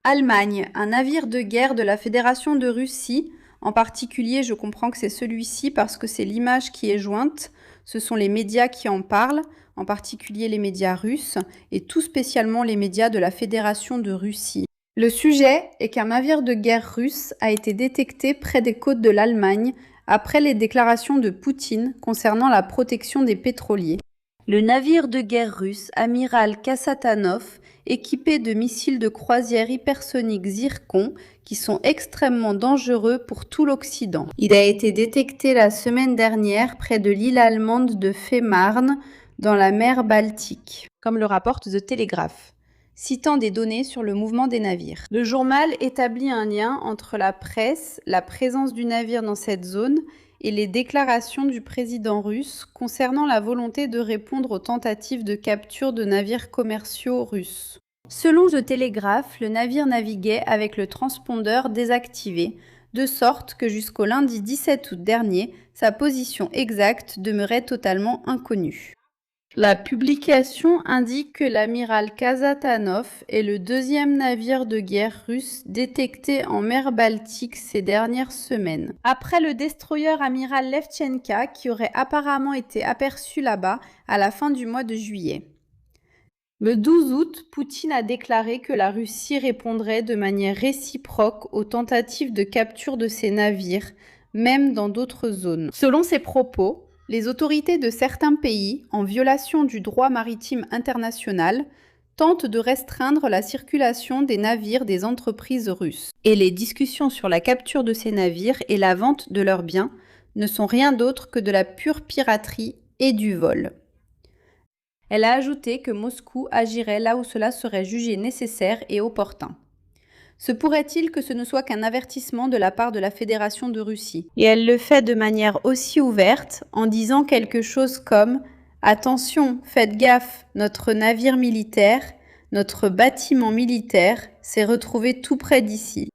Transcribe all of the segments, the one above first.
Allemagne, un navire de guerre de la Fédération de Russie. En particulier, je comprends que c'est celui-ci parce que c'est l'image qui est jointe. Ce sont les médias qui en parlent, en particulier les médias russes, et tout spécialement les médias de la Fédération de Russie. Le sujet est qu'un navire de guerre russe a été détecté près des côtes de l'Allemagne après les déclarations de Poutine concernant la protection des pétroliers. Le navire de guerre russe Amiral Kassatanov, équipé de missiles de croisière hypersoniques Zircon, qui sont extrêmement dangereux pour tout l'Occident. Il a été détecté la semaine dernière près de l'île allemande de Fehmarn, dans la mer Baltique, comme le rapporte The Telegraph, citant des données sur le mouvement des navires. Le journal établit un lien entre la presse, la présence du navire dans cette zone et les déclarations du président russe concernant la volonté de répondre aux tentatives de capture de navires commerciaux russes. Selon The Telegraph, le navire naviguait avec le transpondeur désactivé, de sorte que jusqu'au lundi 17 août dernier, sa position exacte demeurait totalement inconnue. La publication indique que l'amiral Kasatanov est le deuxième navire de guerre russe détecté en mer Baltique ces dernières semaines. Après le destroyer amiral Levchenka qui aurait apparemment été aperçu là-bas à la fin du mois de juillet. Le 12 août, Poutine a déclaré que la Russie répondrait de manière réciproque aux tentatives de capture de ces navires, même dans d'autres zones. Selon ses propos, les autorités de certains pays, en violation du droit maritime international, tentent de restreindre la circulation des navires des entreprises russes. Et les discussions sur la capture de ces navires et la vente de leurs biens ne sont rien d'autre que de la pure piraterie et du vol. Elle a ajouté que Moscou agirait là où cela serait jugé nécessaire et opportun. Se pourrait-il que ce ne soit qu'un avertissement de la part de la Fédération de Russie? Et elle le fait de manière aussi ouverte, en disant quelque chose comme « Attention, faites gaffe, notre navire militaire, notre bâtiment militaire s'est retrouvé tout près d'ici,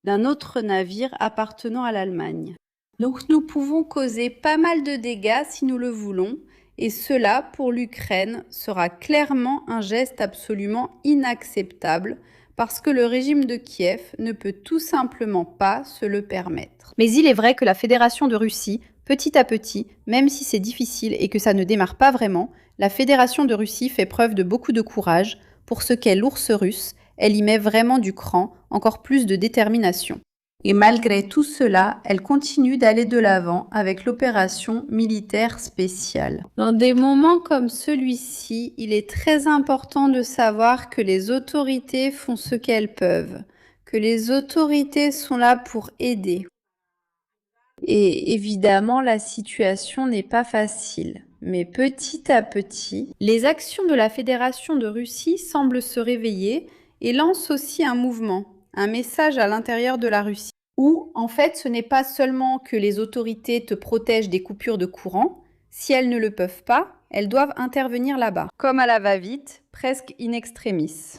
d'un autre navire appartenant à l'Allemagne. Donc nous pouvons causer pas mal de dégâts si nous le voulons, et cela, pour l'Ukraine, sera clairement un geste absolument inacceptable, parce que le régime de Kiev ne peut tout simplement pas se le permettre. Mais il est vrai que la Fédération de Russie, petit à petit, même si c'est difficile et que ça ne démarre pas vraiment, la Fédération de Russie fait preuve de beaucoup de courage. Pour ce qu'est l'ours russe, elle y met vraiment du cran, encore plus de détermination. Et malgré tout cela, elle continue d'aller de l'avant avec l'opération militaire spéciale. Dans des moments comme celui-ci, il est très important de savoir que les autorités font ce qu'elles peuvent, que les autorités sont là pour aider. Et évidemment, la situation n'est pas facile. Mais petit à petit, les actions de la Fédération de Russie semblent se réveiller et lancent aussi un mouvement, un message à l'intérieur de la Russie, où en fait ce n'est pas seulement que les autorités te protègent des coupures de courant, si elles ne le peuvent pas, elles doivent intervenir là-bas, comme à la va-vite, presque in extremis.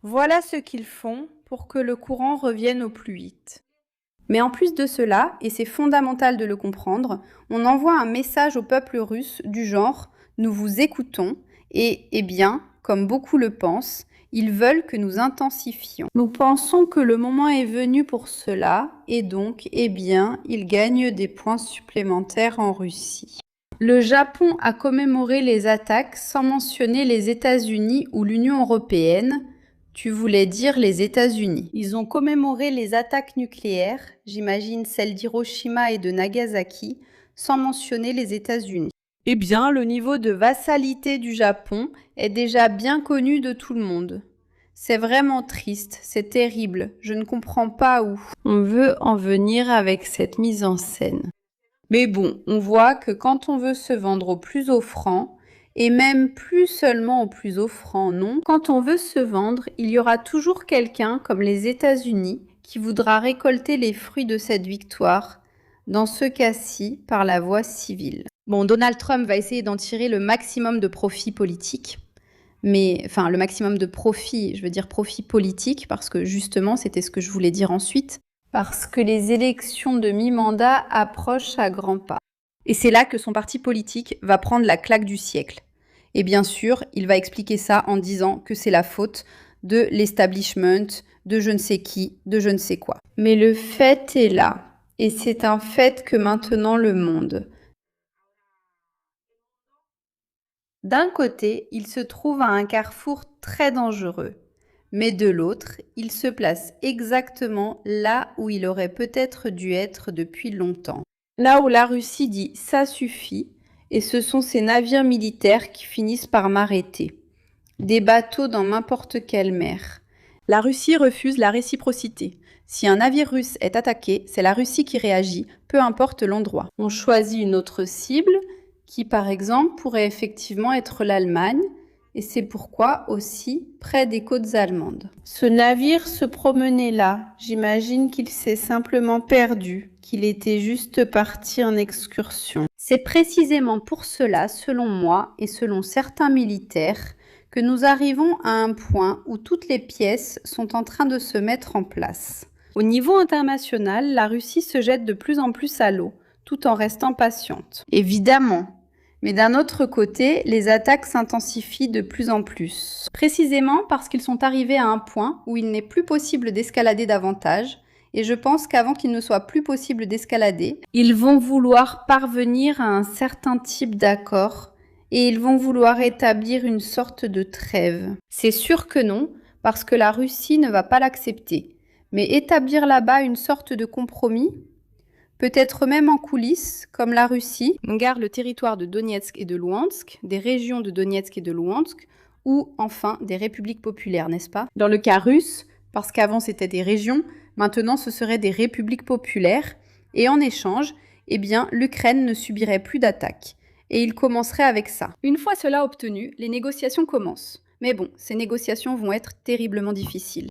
Voilà ce qu'ils font pour que le courant revienne au plus vite. Mais en plus de cela, et c'est fondamental de le comprendre, on envoie un message au peuple russe du genre « nous vous écoutons » et, eh bien, comme beaucoup le pensent, ils veulent que nous intensifions. Nous pensons que le moment est venu pour cela et donc, eh bien, ils gagnent des points supplémentaires en Russie. Le Japon a commémoré les attaques sans mentionner les États-Unis ou l'Union européenne. Tu voulais dire les États-Unis. Ils ont commémoré les attaques nucléaires, j'imagine celles d'Hiroshima et de Nagasaki, sans mentionner les États-Unis. Eh bien, le niveau de vassalité du Japon est déjà bien connu de tout le monde. C'est vraiment triste, c'est terrible, je ne comprends pas où on veut en venir avec cette mise en scène. Mais bon, on voit que quand on veut se vendre au plus offrant, et même plus seulement au plus offrant, non, quand on veut se vendre, il y aura toujours quelqu'un comme les États-Unis qui voudra récolter les fruits de cette victoire, dans ce cas-ci par la voie civile. Bon, Donald Trump va essayer d'en tirer le maximum de profit politique, mais enfin le maximum de profit, je veux dire profit politique, parce que justement c'était ce que je voulais dire ensuite, parce que les élections de mi-mandat approchent à grands pas. Et c'est là que son parti politique va prendre la claque du siècle. Et bien sûr, il va expliquer ça en disant que c'est la faute de l'establishment, de je ne sais qui, de je ne sais quoi. Mais le fait est là, et c'est un fait que maintenant le monde. D'un côté, il se trouve à un carrefour très dangereux, mais de l'autre, il se place exactement là où il aurait peut-être dû être depuis longtemps. Là où la Russie dit « ça suffit », et ce sont ces navires militaires qui finissent par m'arrêter. Des bateaux dans n'importe quelle mer. La Russie refuse la réciprocité. Si un navire russe est attaqué, c'est la Russie qui réagit, peu importe l'endroit. On choisit une autre cible, qui par exemple pourrait effectivement être l'Allemagne, et c'est pourquoi aussi près des côtes allemandes. Ce navire se promenait là, j'imagine qu'il s'est simplement perdu, qu'il était juste parti en excursion. C'est précisément pour cela, selon moi et selon certains militaires, que nous arrivons à un point où toutes les pièces sont en train de se mettre en place. Au niveau international, la Russie se jette de plus en plus à l'eau, tout en restant patiente. Évidemment. Mais d'un autre côté, les attaques s'intensifient de plus en plus. Précisément parce qu'ils sont arrivés à un point où il n'est plus possible d'escalader davantage, et je pense qu'avant qu'il ne soit plus possible d'escalader, ils vont vouloir parvenir à un certain type d'accord, et ils vont vouloir établir une sorte de trêve. C'est sûr que non, parce que la Russie ne va pas l'accepter. Mais établir là-bas une sorte de compromis, peut-être même en coulisses, comme la Russie, on garde le territoire de Donetsk et de Louhansk, des régions de Donetsk et de Louhansk, ou enfin des républiques populaires, n'est-ce pas? Dans le cas russe, parce qu'avant c'était des régions, maintenant ce seraient des républiques populaires, et en échange, eh bien, l'Ukraine ne subirait plus d'attaques. Et il commencerait avec ça. Une fois cela obtenu, les négociations commencent. Mais bon, ces négociations vont être terriblement difficiles.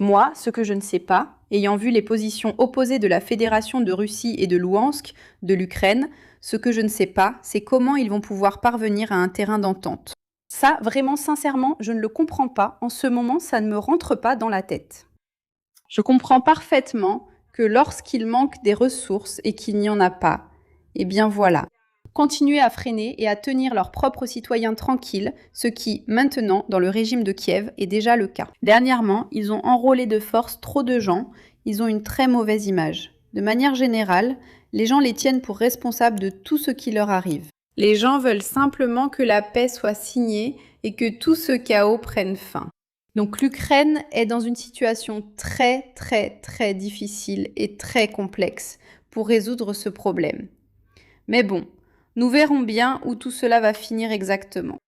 Moi, ce que je ne sais pas, ayant vu les positions opposées de la Fédération de Russie et de Louhansk, de l'Ukraine, ce que je ne sais pas, c'est comment ils vont pouvoir parvenir à un terrain d'entente. Ça, vraiment, sincèrement, je ne le comprends pas. En ce moment, ça ne me rentre pas dans la tête. Je comprends parfaitement que lorsqu'il manque des ressources et qu'il n'y en a pas, eh bien voilà. Continuer à freiner et à tenir leurs propres citoyens tranquilles, ce qui, maintenant, dans le régime de Kiev, est déjà le cas. Dernièrement, ils ont enrôlé de force trop de gens, ils ont une très mauvaise image. De manière générale, les gens les tiennent pour responsables de tout ce qui leur arrive. Les gens veulent simplement que la paix soit signée et que tout ce chaos prenne fin. Donc l'Ukraine est dans une situation très difficile et très complexe pour résoudre ce problème. Mais bon, nous verrons bien où tout cela va finir exactement.